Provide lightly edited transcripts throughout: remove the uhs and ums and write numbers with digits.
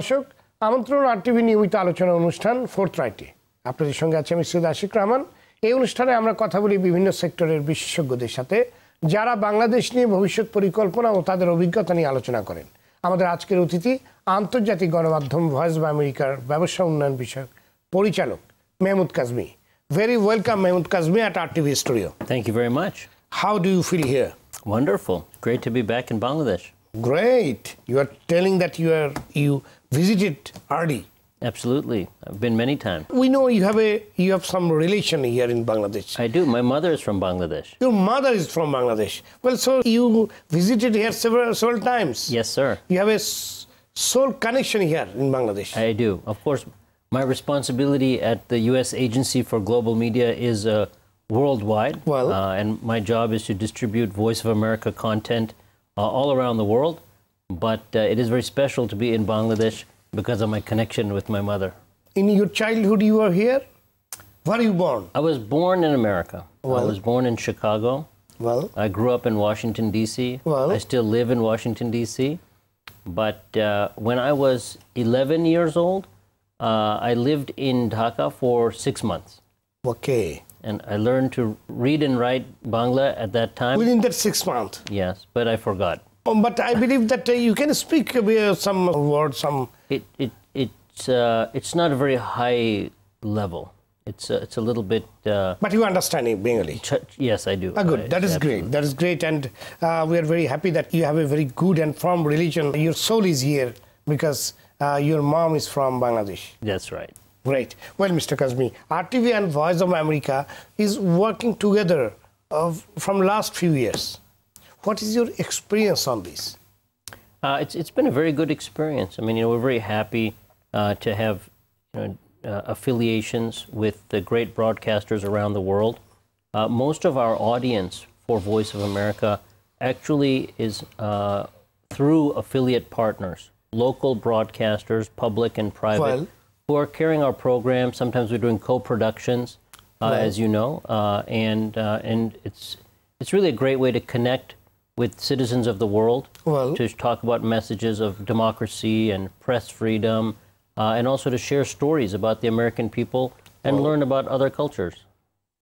দর্শক আমন্ত্রণ আরটিভি নিয়মিত আলোচনা অনুষ্ঠান ফোর্থরাইটে আপনাদের সঙ্গে আছে আমি সৈয়দ আশিক রহমান। এই অনুষ্ঠানে আমরা কথা বলি বিভিন্ন সেক্টরের বিশেষজ্ঞদের সাথে যারা বাংলাদেশ নিয়ে ভবিষ্যৎ পরিকল্পনা ও তাদের অভিজ্ঞতা নিয়ে আলোচনা করেন। আমাদের আজকের অতিথি আন্তর্জাতিক গণমাধ্যম ভয়েস অব আমেরিকার ব্যবসা উন্নয়ন বিষয়ক পরিচালক Mahmud Kazmi. Very welcome, Mehmood Kazmi at RTV studio. Thank you very much. How do you feel here? Wonderful. Great to be back in Bangladesh. Great. You are telling that you visited RD. Absolutely. I've been many times. We know you have some relation here in Bangladesh. I do. My mother is from Bangladesh. Your mother is from Bangladesh. Well, so you visited here several times. Yes, sir. You have a soul connection here in Bangladesh. I do. Of course, my responsibility at the U.S. Agency for Global Media is worldwide. Well, and my job is to distribute Voice of America content all around the world. But it is very special to be in Bangladesh because of my connection with my mother. In your childhood, you were here? Where are you born? I was born in America. Well, I was born in Chicago. Well, I grew up in Washington, D.C. Well, I still live in Washington, D.C. But when I was 11 years old, I lived in Dhaka for 6 months. Okay. And I learned to read and write Bangla at that time. Within that 6 months? Yes, but I forgot. But I believe that you can speak some words, some... It's not a very high level. It's a little bit... But you understand Bengali? Yes, I do. Good. That is great. That is great. And we are very happy that you have a very good and firm religion. Your soul is here because your mom is from Bangladesh. That's right. Great. Well, Mr. Kazmi, RTV and Voice of America is working together from last few years. What is your experience on this? It's been a very good experience. I mean, we're very happy to have affiliations with the great broadcasters around the world. Most of our audience for Voice of America actually is through affiliate partners, local broadcasters, public and private, who are carrying our program. Sometimes we're doing co-productions, as you know, and it's really a great way to connect with citizens of the world, to talk about messages of democracy and press freedom, and also to share stories about the American people and learn about other cultures.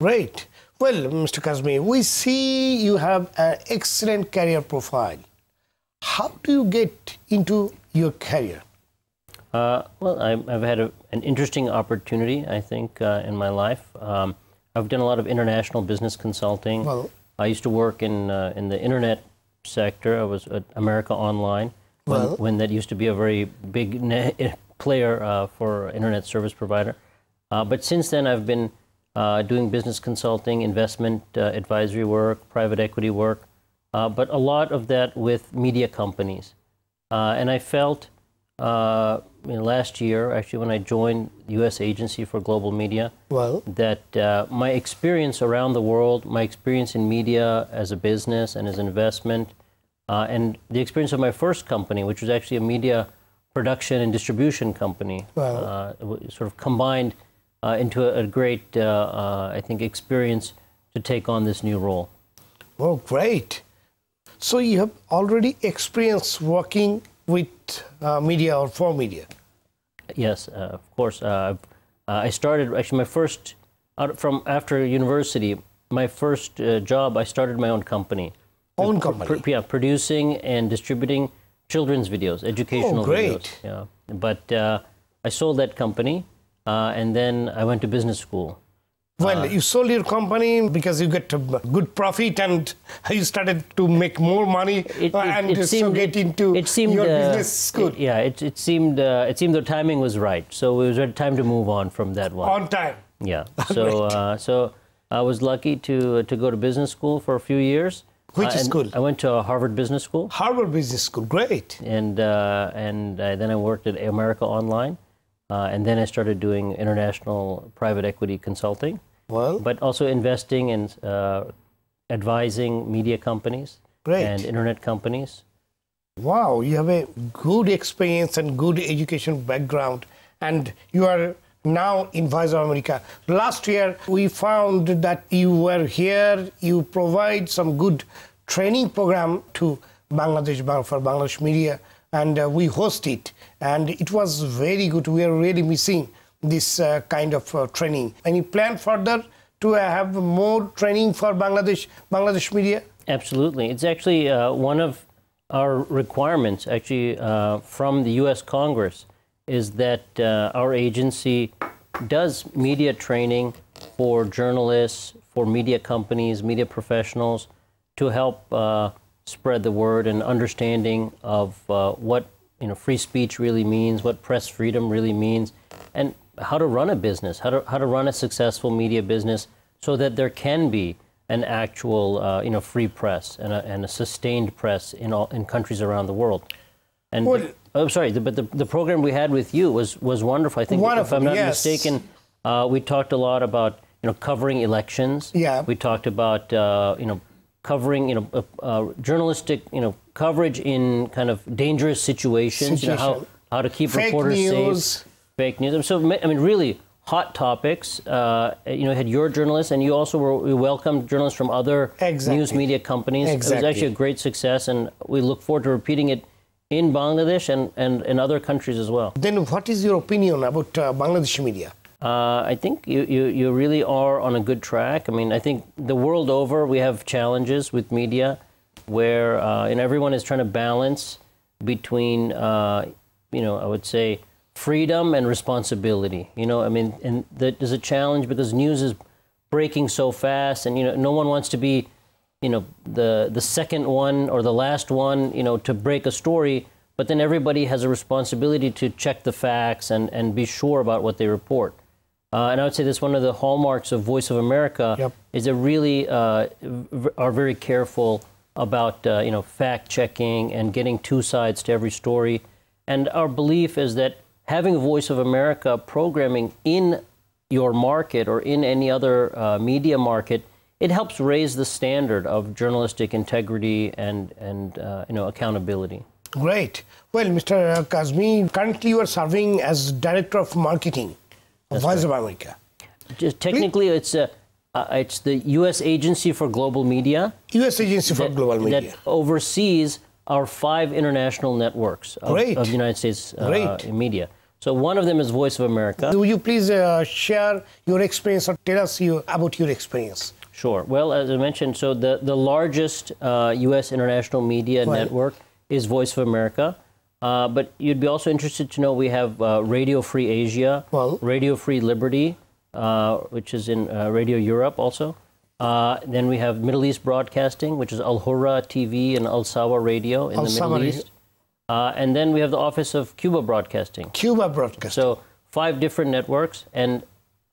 Great. Well, Mr. Kazmi, we see you have an excellent career profile. How do you get into your career? Well, I've had an interesting opportunity, I think, in my life. I've done a lot of international business consulting. I used to work in the internet sector. I was at America Online when that used to be a very big player for internet service provider. But since then, I've been doing business consulting, investment advisory work, private equity work, but a lot of that with media companies. And I felt last year, actually, when I joined the U.S. Agency for Global Media, that my experience around the world, my experience in media as a business and as an investment, and the experience of my first company, which was actually a media production and distribution company, sort of combined into a great, I think, experience to take on this new role. Oh, great. So you have already experienced working with media or for media? Yes, of course. I started, actually, my first, after university, my first job, I started my own company. Own company? Yeah, producing and distributing children's videos, educational videos. Yeah. But I sold that company, and then I went to business school. Well, you sold your company because you get a good profit and you started to make more money get into your business school. It seemed the timing was right. So it was time to move on from that one. On time. Yeah. So I was lucky to go to business school for a few years. Which school? I went to Harvard Business School. Harvard Business School, great. And then I worked at America Online, and then I started doing international private equity consulting. But also investing and advising media companies and internet companies. Wow, you have a good experience and good education background, and you are now in Voice of America. Last year, we found that you were here, you provide some good training program to Bangladesh for Bangladesh media and we host it, and it was very good. We are really missing this kind of training. Any plan further to have more training for Bangladesh media? Absolutely. It's actually one of our requirements, actually, from the U.S. Congress, is that our agency does media training for journalists, for media companies, media professionals, to help spread the word and understanding of what free speech really means, what press freedom really means, and how to run a business, how to run a successful media business, so that there can be an actual free press and a sustained press in countries around the world. And the program we had with you was wonderful. I think, if I'm not mistaken, we talked a lot about covering elections. Yeah. We talked about covering journalistic coverage in kind of dangerous situations. How to keep reporters safe. Fake news. So I mean, really hot topics. Had your journalists, and you also we welcomed journalists from other news media companies. It was actually a great success, and we look forward to repeating it in Bangladesh and in other countries as well. Then what is your opinion about Bangladeshi media? I think you really are on a good track. I mean, I think the world over we have challenges with media where everyone is trying to balance between, I would say, freedom and responsibility. I mean, and there's a challenge because news is breaking so fast, and no one wants to be the second one or the last one to break a story, but then everybody has a responsibility to check the facts and be sure about what they report. And I would say that's one of the hallmarks of Voice of America. Is that really are very careful about fact checking and getting two sides to every story. And our belief is that having Voice of America programming in your market or in any other media market, it helps raise the standard of journalistic integrity and accountability. Great. Well, Mr. Kazmi, currently you are serving as Director of Marketing of Voice of America. Just technically, it's the U.S. Agency for Global Media. U.S. Agency for Global Media. That oversees our 5 international networks of the United States media. So one of them is Voice of America. Will you please share your experience or tell us about your experience? Sure. Well, as I mentioned, so the largest U.S. international media network is Voice of America. But you'd be also interested to know we have Radio Free Asia, Radio Free Liberty, which is in Radio Europe also. Then we have Middle East Broadcasting, which is Al Hurra TV and Al Sawa Radio in the Middle East. And then we have the Office of Cuba Broadcasting. Cuba Broadcasting. So 5 different networks. And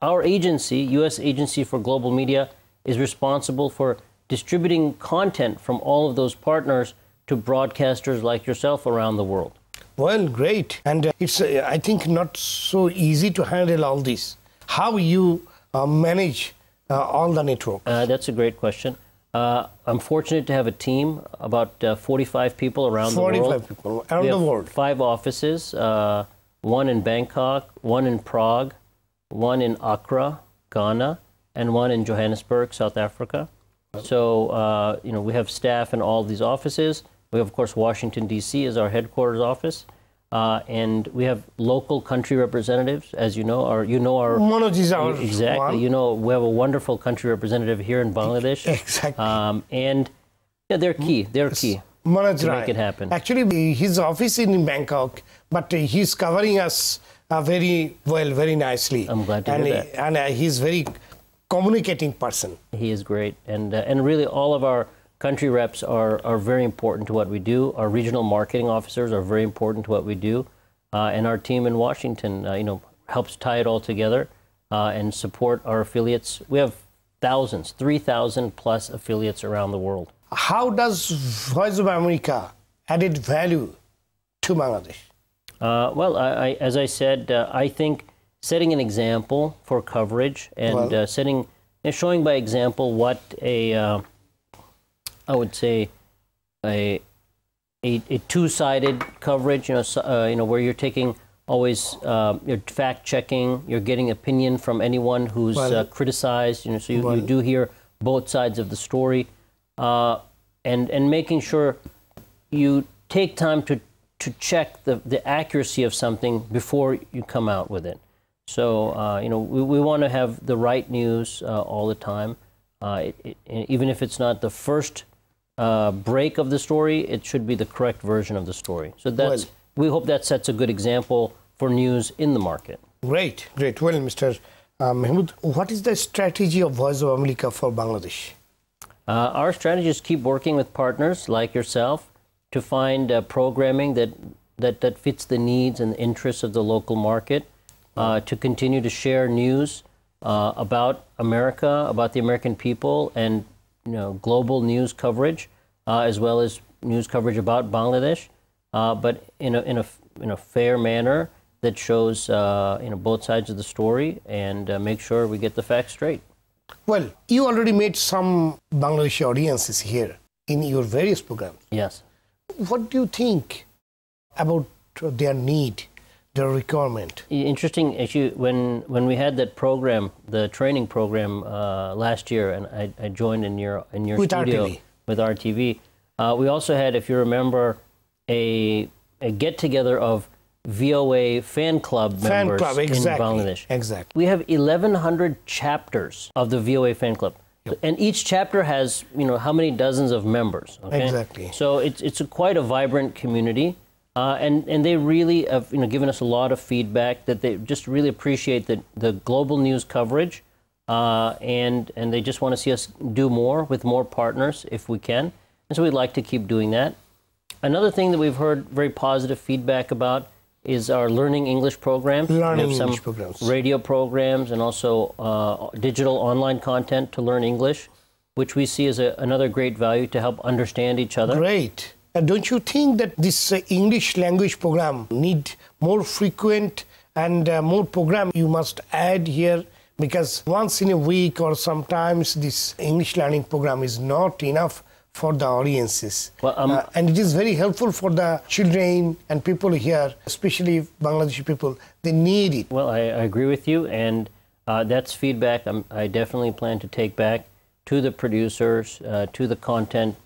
our agency, U.S. Agency for Global Media, is responsible for distributing content from all of those partners to broadcasters like yourself around the world. Well, great. And it's, I think, not so easy to handle all this. How you manage all the network? That's a great question. I'm fortunate to have a team, about 45 people around the world. 45 people around the world. 5 offices, one in Bangkok, one in Prague, one in Accra, Ghana, and one in Johannesburg, South Africa. So, we have staff in all of these offices. We have, of course, Washington, D.C. is our headquarters office. And we have local country representatives, as you know. Manoj is our exactly. One. We have a wonderful country representative here in Bangladesh. Exactly. And they're key. They're key Manoj to make it happen. Actually, his office is in Bangkok, but he's covering us very well, very nicely. I'm glad to hear that. And he's very communicating person. He is great, and really all of our country reps are very important to what we do. Our regional marketing officers are very important to what we do, and our team in Washington, helps tie it all together and support our affiliates. We have thousands, 3,000 plus affiliates around the world. How does Voice of America added value to Bangladesh? Well, as I said, I think setting an example for coverage and showing by example what I would say a two-sided coverage, where you're taking always you're fact-checking, you're getting opinion from anyone who's criticized, so you do hear both sides of the story, and making sure you take time to to check the accuracy of something before you come out with it. So, we want to have the right news all the time. Even if it's not the first break of the story, it should be the correct version of the story. So we hope that sets a good example for news in the market. Great. Well, Mr. Mehmood, what is the strategy of Voice of America for Bangladesh? Our strategy is keep working with partners like yourself to find programming that fits the needs and the interests of the local market, to continue to share news about America, about the American people, and global news coverage, as well as news coverage about Bangladesh, but in a fair manner that shows both sides of the story, and make sure we get the facts straight. Well, you already made some Bangladeshi audiences here in your various programs. Yes. What do you think about their need, their requirement? Interesting issue. When we had that program, the training program last year, and I joined in your with studio RTV. With RTV. We also had, if you remember, a get together of VOA fan club members in Bangladesh. Exactly. We have 1,100 chapters of the VOA fan club. Yep. And each chapter has, how many dozens of members. Okay? Exactly. So it's quite a vibrant community. And they really have given us a lot of feedback that they just really appreciate the global news coverage, and they just want to see us do more with more partners if we can. And so we'd like to keep doing that. Another thing that we've heard very positive feedback about is our Learning English programs. Learning some English programs. Radio programs, and also digital online content to learn English, which we see as another great value to help understand each other. Great. Don't you think that this English language program need more frequent and more program you must add here? Because once in a week or sometimes this English learning program is not enough for the audiences. Well, and it is very helpful for the children and people here, especially Bangladeshi people. They need it. Well, I agree with you, and that's feedback I definitely plan to take back to the producers, to the content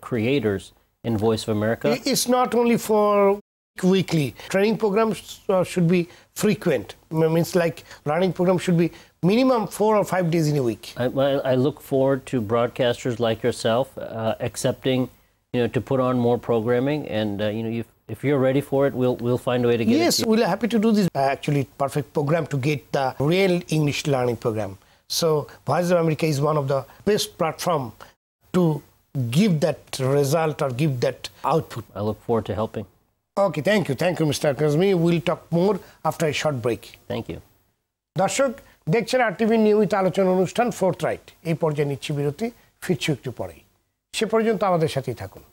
creators in Voice of America. It's not only for weekly. Training programs should be frequent. Means like learning program should be minimum 4 or 5 days in a week. I look forward to broadcasters like yourself accepting, to put on more programming, and if you're ready for it, we'll find a way to get it. Yes, we're happy to do this. Actually, perfect program to get the real English learning program. So Voice of America is one of the best platform to give that result or give that output. I look forward to helping. Okay, thank you, Mr. Kazmi. We'll talk more after a short break. Thank you. দর্শক দেখছেন RTV নিয়মিত আলোচনা অনুষ্ঠান ফোর্থরাইট। এই পর্যায়ে নিচ্ছি বিরতি, ফিরছি একটু পরেই। সে পর্যন্ত আমাদের সাথেই থাকুন।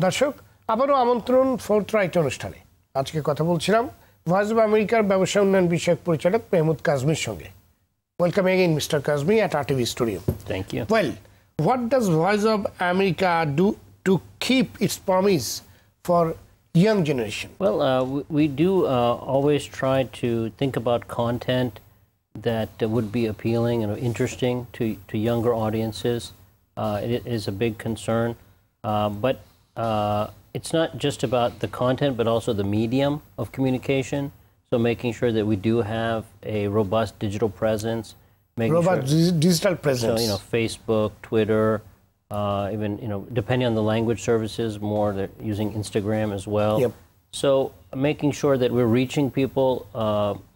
দর্শক, আবারও আমন্ত্রণ ফোর্থরাইট অনুষ্ঠানে। আজকে কথা বলছিলাম ভয়েস অব আমেরিকার ব্যবসা উন্নয়ন বিষয়ক পরিচালক মেহমুদ কাজমির সঙ্গে। Welcome again, Mr. Kazmi, at RTV Studio. Thank you. Well, what does Voice of America do to keep its promise for young generation? Well, we do always try to think about content that would be appealing and interesting to younger audiences. It is a big concern, but it's not just about the content, but also the medium of communication. So making sure that we do have a robust digital presence. Digital presence. So, Facebook, Twitter, even, depending on the language services, more they're using Instagram as well. Yep. So making sure that we're reaching people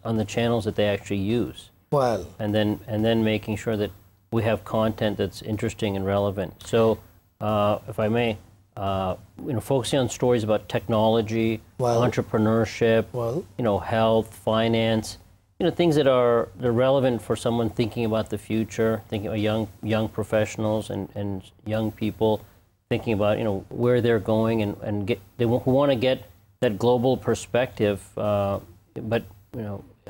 on the channels that they actually use. Well. And then making sure that we have content that's interesting and relevant. So, if I may, focusing on stories about technology, entrepreneurship, health, finance, things that are relevant for someone thinking about the future, thinking about young professionals and young people, thinking about where they're going and who want to get that global perspective, but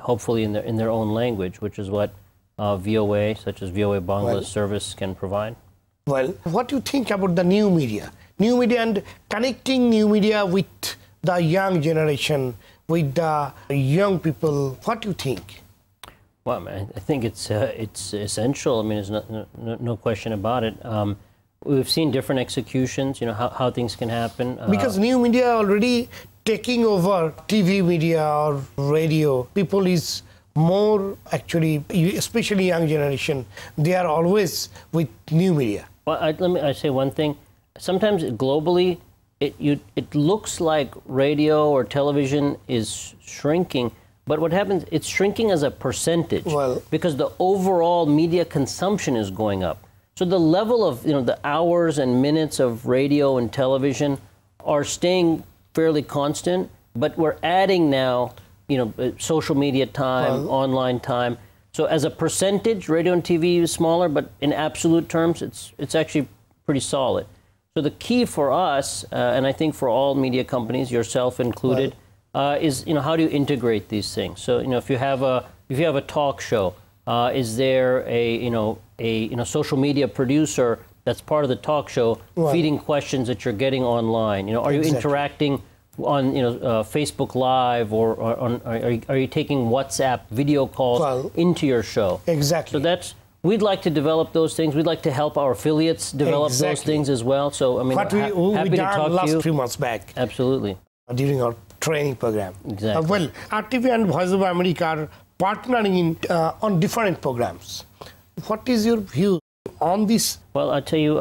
hopefully in their own language, which is what VOA, such as VOA Bangla service, can provide. Well, what do you think about the new media? New media and connecting new media with the young generation, with the young people? What do you think? Well, I think it's essential. I mean, there's no question about it. We've seen different executions, you know, how things can happen. Because new media already taking over TV media or radio. People is more actually, especially young generation, they are always with new media. Well, I say one thing. Sometimes globally, it looks like radio or television is shrinking, but what happens, it's shrinking as a percentage because the overall media consumption is going up. So the level of, you know, the hours and minutes of radio and television are staying fairly constant, but we're adding now, you know, social media time, online time. So as a percentage, radio and TV is smaller, but in absolute terms, it's actually pretty solid. So the key for us, and I think for all media companies, yourself included, is, you know, how do you integrate these things? So, you know, if you have a talk show, is there a social media producer that's part of the talk show feeding questions that you're getting online? You know, are you interacting on Facebook Live, or are you taking WhatsApp video calls into your show? Exactly. So we'd like to develop those things. We'd like to help our affiliates develop those things as well. So I mean, what happy to talk last to you. 3 months back. Absolutely. During our training program. Exactly. Well, RTV and Voice of America are partnering on different programs. What is your view on this? Well, I'll tell you,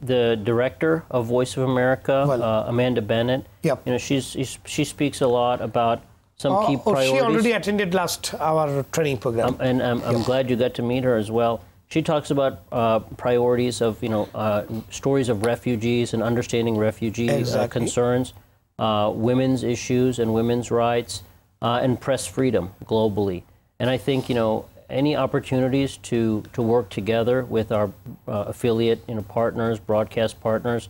the director of Voice of America, Amanda Bennett, you know, she speaks a lot about some key priorities. She already attended our training program. And I'm glad you got to meet her as well. She talks about priorities of, you know, stories of refugees and understanding refugee concerns, women's issues and women's rights, and press freedom globally. And I think, you know, any opportunities to work together with our affiliate, you know, partners, broadcast partners,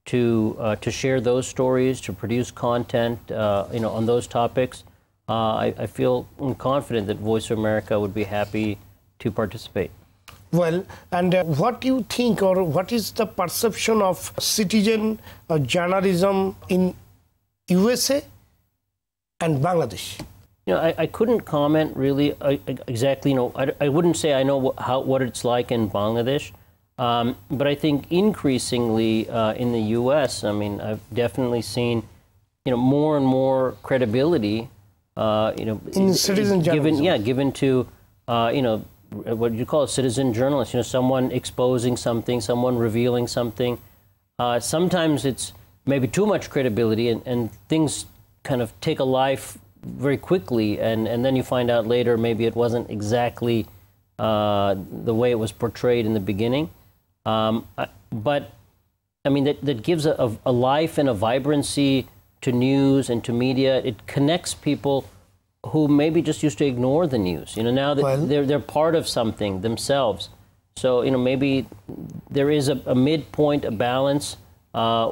to share those stories, to produce content, you know, on those topics, I feel confident that Voice of America would be happy to participate. Well, and what do you think, or what is the perception of citizen journalism in USA and Bangladesh? You know, I couldn't comment really exactly. You know, I wouldn't say I know what it's like in Bangladesh, but I think increasingly in the U.S., I mean, I've definitely seen, you know, more and more credibility, you know, in citizen journalism. Given to, you know, what you call a citizen journalist. You know, someone exposing something, someone revealing something. Sometimes it's maybe too much credibility, and things kind of take a life very quickly, and then you find out later maybe it wasn't exactly the way it was portrayed in the beginning. But I mean, that gives a life and a vibrancy to news and to media. It connects people who maybe just used to ignore the news. You know, now that they're part of something themselves. So, you know, maybe there is a midpoint, a balance,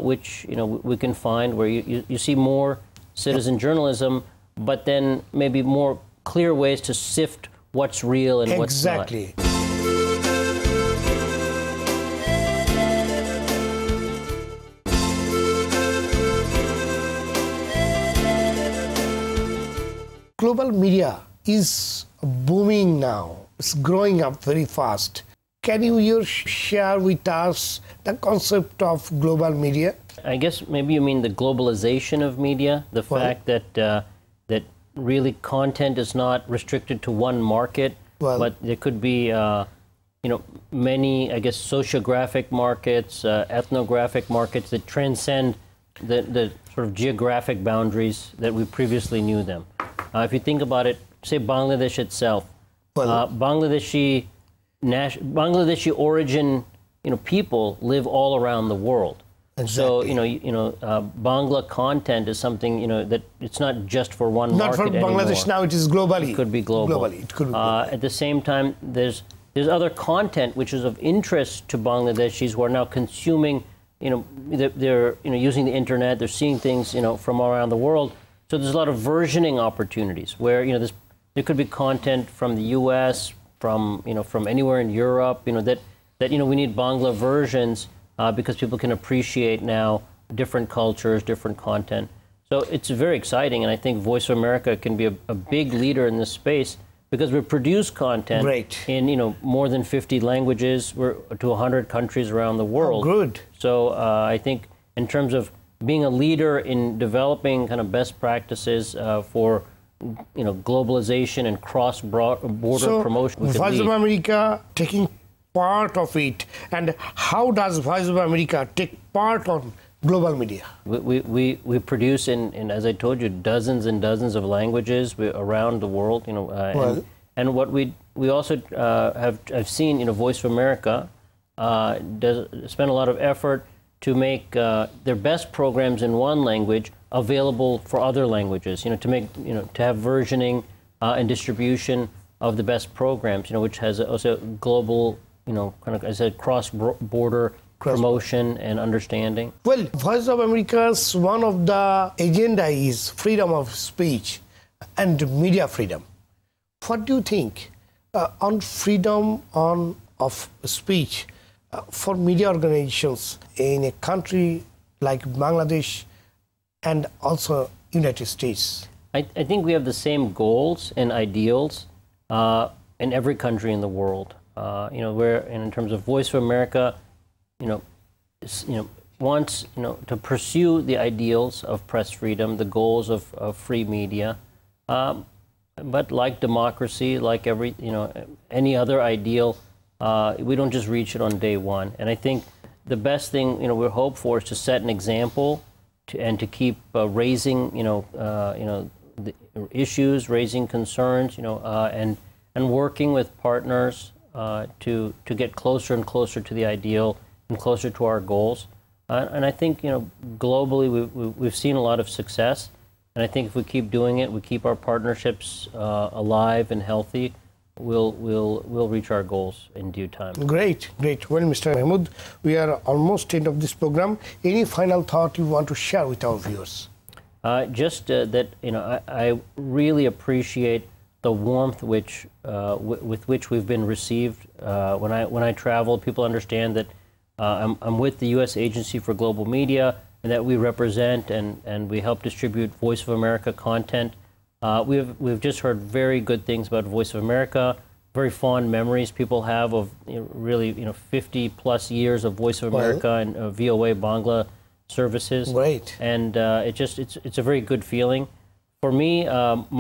which, you know, we can find where you see more citizen journalism, but then maybe more clear ways to sift what's real and what's not. Exactly. Global media is booming now. It's growing up very fast. Can you share with us the concept of global media? I guess maybe you mean the globalization of media, the fact that that really content is not restricted to one market, but there could be, you know, many, I guess, sociographic markets, ethnographic markets that transcend the sort of geographic boundaries that we previously knew them. If you think about it, say Bangladesh itself, Bangladeshi origin, you know, people live all around the world. Exactly. So Bangla content is something, you know, that it's not just for one market anymore. Not for Bangladesh now; it is globally. It could be global. Globally, it could be global. At the same time, there's other content which is of interest to Bangladeshis who are now consuming. You know, they're using the internet. They're seeing things, you know, from all around the world. So there's a lot of versioning opportunities where, you know, there could be content from the U.S., from anywhere in Europe, you know, that we need Bangla versions because people can appreciate now different cultures, different content. So it's very exciting, and I think Voice of America can be a big leader in this space because we produce content in more than 50 languages. We're to 100 countries around the world. Oh, good. So I think in terms of being a leader in developing kind of best practices for globalization and cross-border promotion. Voice of America taking part of it, and how does Voice of America take part on global media? We produce in as I told you, dozens and dozens of languages around the world. And what we also have seen, Voice of America does spend a lot of effort to make their best programs in one language available for other languages. To make to have versioning and distribution of the best programs. Which has also global, kind of, as I said, cross-border promotion and understanding. Well, Voice of America's one of the agenda is freedom of speech and media freedom. What do you think on freedom of speech for media organizations in a country like Bangladesh and also United States? I think we have the same goals and ideals in every country in the world. Where in terms of Voice of America, wants to pursue the ideals of press freedom, the goals of free media, but like democracy, like any other ideal, we don't just reach it on day one. And I think the best thing we hope for is to set an example and to keep raising the issues, raising concerns, and working with partners to get closer and closer to the ideal and closer to our goals. And I think, globally we've seen a lot of success. And I think if we keep doing it, we keep our partnerships alive and healthy, we'll reach our goals in due time. Great. Well, Mr. Mehmood, we are almost end of this program. Any final thought you want to share with our viewers? Just that I really appreciate the warmth with which we've been received. When I travel, people understand that I'm with the U.S. Agency for Global Media, and that we represent and we help distribute Voice of America content. We've just heard very good things about Voice of America, very fond memories people have of really 50 plus years of Voice of America and VOA Bangla services. Great. And it's a very good feeling. For me,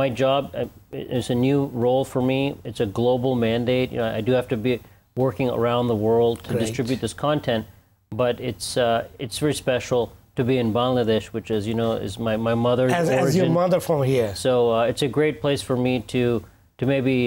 my job is a new role for me. It's a global mandate. I do have to be working around the world to distribute this content, but it's very special to be in Bangladesh, which, as you know, is my mother's origin. As your mother from here. So it's a great place for me to maybe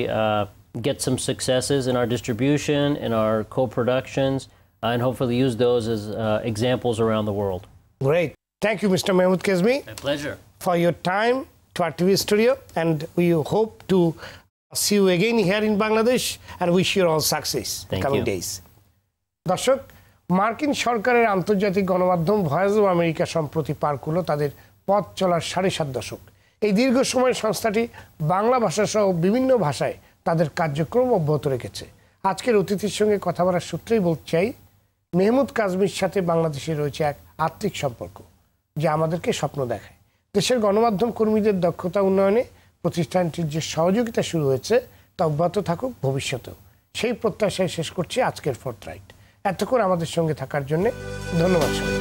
get some successes in our distribution, in our co-productions, and hopefully use those as examples around the world. Great. Thank you, Mr. Mehmood Kazmi. My pleasure. For your time to RTV studio, and we hope to see you again here in Bangladesh and wish you all success in coming days. দর্শক, মার্কিন সরকারের আন্তর্জাতিক গণমাধ্যম voice of America সম্প্রতি পার করল তাদের পথ চলার 7.5 দশক। এই দীর্ঘ সময় সংস্থাটি বাংলা ভাষা সহ বিভিন্ন ভাষায় তাদের কার্যক্রম অব্যাহত রেখেছে। আজকের অতিথির সঙ্গে কথা বলার সূত্রেই বলতে চাই, মেহমুদ কাজমির সাথে বাংলাদেশে রয়েছে এক আত্মিক সম্পর্ক যা আমাদেরকে স্বপ্ন দেখায়। দেশের গণমাধ্যম কর্মীদের দক্ষতা উন্নয়নে প্রতিষ্ঠানটির যে সহযোগিতা শুরু হয়েছে তা অব্যাহত থাকুক ভবিষ্যতেও, সেই প্রত্যাশায় শেষ করছি আজকের ফোর্থরাইট। এতক্ষণ আমাদের সঙ্গে থাকার জন্য ধন্যবাদ সবাই।